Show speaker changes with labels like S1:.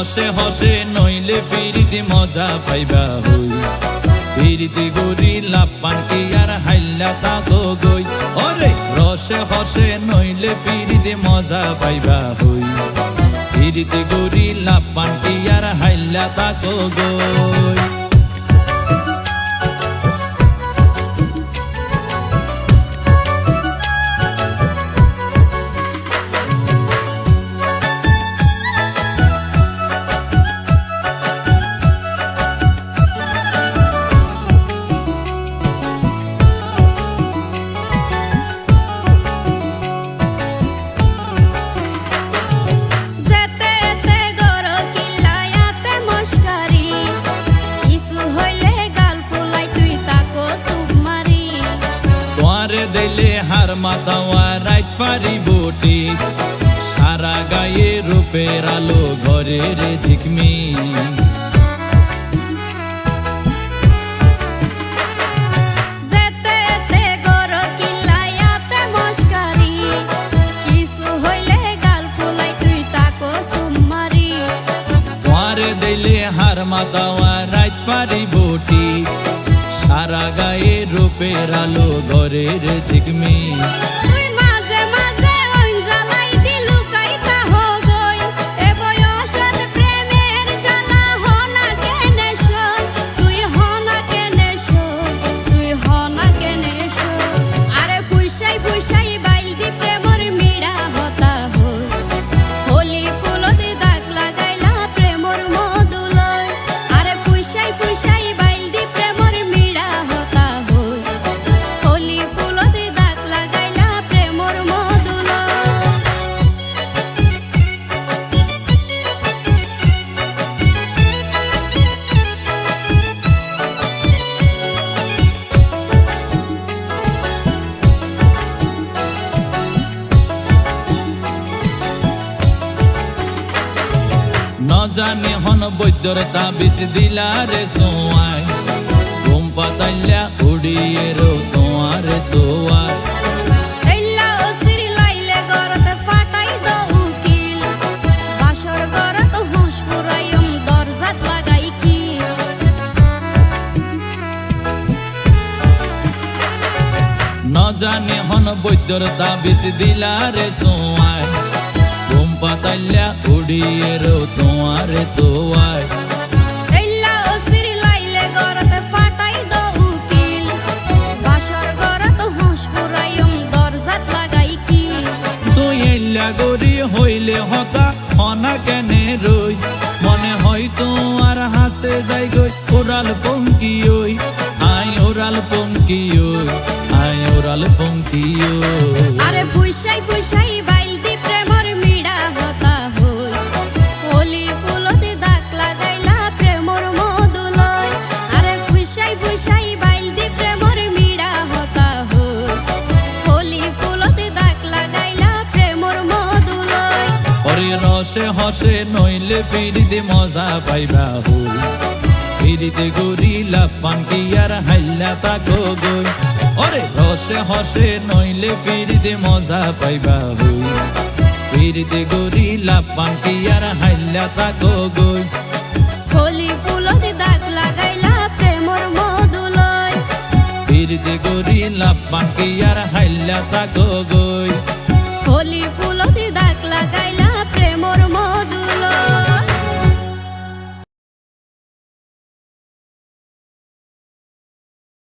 S1: রসে হসে নইলে ফিরিতে মজা পাইবা হই ফিরিতে গরি লাপান কি আর হাইল্লা তাকো গই ওরে রসে হসে নইলে ফিরিতে মজা পাইবা হই ফিরিতে গরি লাপান কি আর হাইল্লা তাকো গই দিলে হার মাতাওয়া রাইত পারি বটি সারা গায়ে রূপের আলো ঘরের ঝিকমি দিলে হার মাতাওয়া রাইত পারি বটি সারা গায়ে রূপের আলো ঘরের ঝিকমি জানি হন বৈদ্যর তাবিজ দিলারে সোয়াই ঘুম পাতাইলা উড়িয়ে রো তোমার দোয়ার জানি হন বৈদ্যর তাবিজ দিলারে সোয়াই ঘুম পাতাইলা উড়িয়ে রো তোমার দোয়ার গরি হইলে হতা হনা কেনে রই মনে হয় তোমার হাসে যাই গই ওরাল পঙ্কি ওই আই ওরাল পঙ্কি ওই আই ওরাল পঙ্কি ওই
S2: আরে ফুইসাই ফুইসাই বাইলদি প্রেমর মিড়া হতা হই হোলি ফুলতে দাগ লাগাইলা প্রেমর মধুলয় আরে ফুইসাই ফুইসাই বাইলদি প্রেমর মিড়া হতা হই হোলি ফুলতে দাগ লাগাইলা প্রেমর মধুলয়
S1: ওরে রসে হসে নইলে ফিরিতে মজা পাইবা হই ফিরিতে গরি লাপান কি আর হাইল্লা তাকো গই ওরে রসে হসে নইলে ফিরিতে মজা পাইবা হই ফিরিতে গরি লাপান কি আর হাইল্লা তাকো গই
S2: হোলি ফুলতে দাগ লাগাইলা প্রেমর মধুলয়
S1: ফিরিতে গরি লাপান কি আর হাইল্লা তাকো গই
S2: হোলি ফুলতে দাগ লাগাইলা প্রেমর